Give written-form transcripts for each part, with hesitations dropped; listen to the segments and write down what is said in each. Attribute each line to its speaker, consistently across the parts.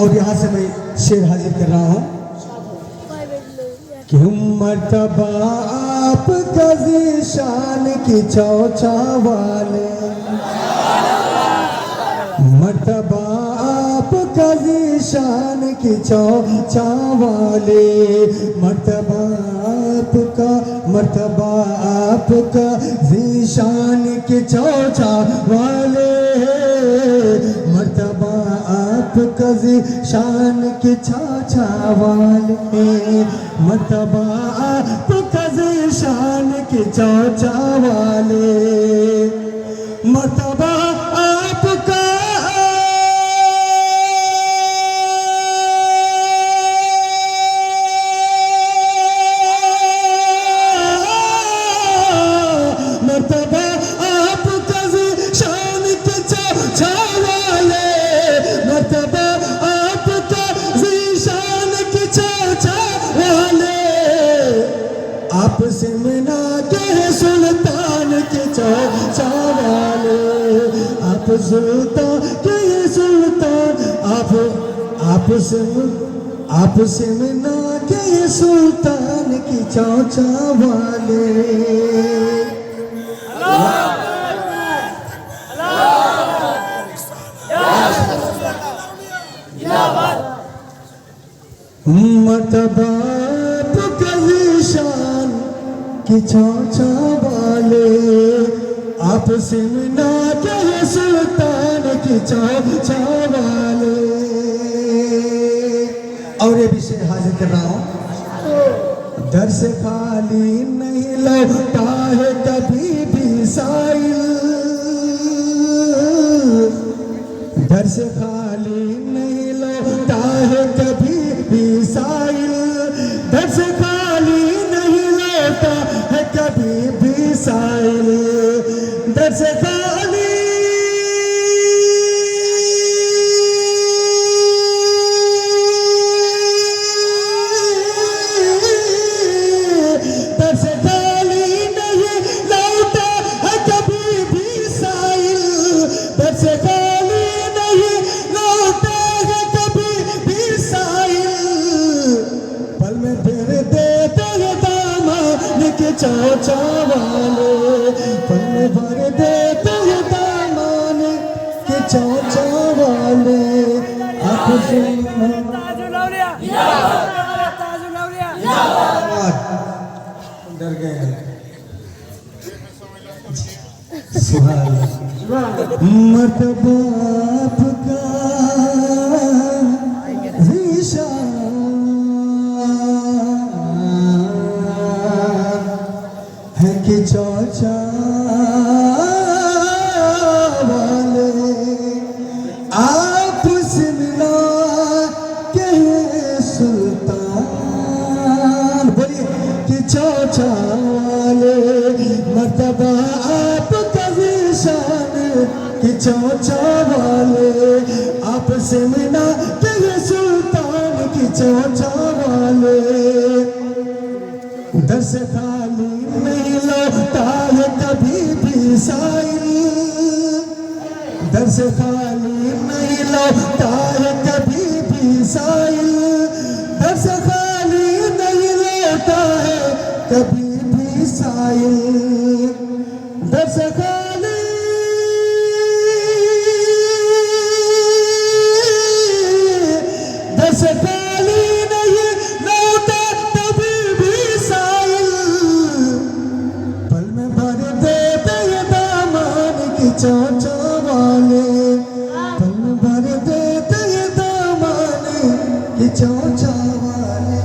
Speaker 1: और यहाँ से मैं शेर हाजिर कर रहा हूँ कि मर्तबा आपका ज़ीशान की चौचा वाले, मर्तबा आपका ज़ीशान की चौचा वाले, मर्तबा आपका ज़ीशान की चौचा वाले, मर्तबा आपका ज़ीशान की चौचा वाले, मर्तबा आपका ज़ीशान की चौचा वाले, मर्तबा आपका मर्तबा आपका ज़ीशान की चौचा वाले, मर्तबा आपका ज़ीशान की चौचा वाले, आपसे मिला के सुल्तान के चौचा वाले, आप सुल्तान के सुल्तान, आपसे मिला के सुल्तान की चौचा वाले। मर्तबा आपका ज़ीशान की चौचा वाले, आपसे मिला के सुल्तान की चौचा वाले। और ये भी शेर हाजिर कर रहा हूँ, दर से खाली नहीं लौटा है कभी भी साइल, दर से खाली नहीं लौटा है कभी भी साइल, दर से खाली नहीं लौटा है कभी भी साइल, दर से खाली चौचा वाले, पल भर देते हैं दामन के चौचा वाले, आपसे डर गए मर्तबा आपका ज़ीशान कि चौचा वाले, आपसे मिला के सुल्तान, बोलिए कि चौचा वाले, मर्तबा आपका ज़ीशान कि चौचा वाले, आपसे मिला के सुल्तान कि चौचा वाले, दर से खाली नहीं लौटा है कभी भी साइल, दर से खाली नहीं लौटा है कभी भी साइल, दर से खाली नहीं लौटा है कभी भी साइल, दर से खाली दर से खाली नहीं लौटा कभी भी साइल, पल में भर देते हैं दामन की चौचा वाले, पल में भर देते हैं दामन की चौचा वाले।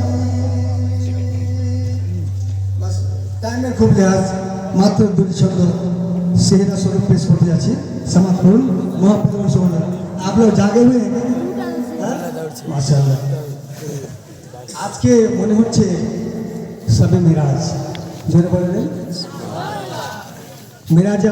Speaker 1: बस টাইমের খুব লেহাজ, মাত্র দুটি শব্দ সেহরা স্বরূপ পেশ করতে যাচ্ছি। समाप्त করুন মহাপ্রভু সোনা। आप लोग जागे हुए हैं? माशाल्लाह। আজকে মনে হচ্ছে সবে মিরাজ, জোরে বলেন মিরাজ।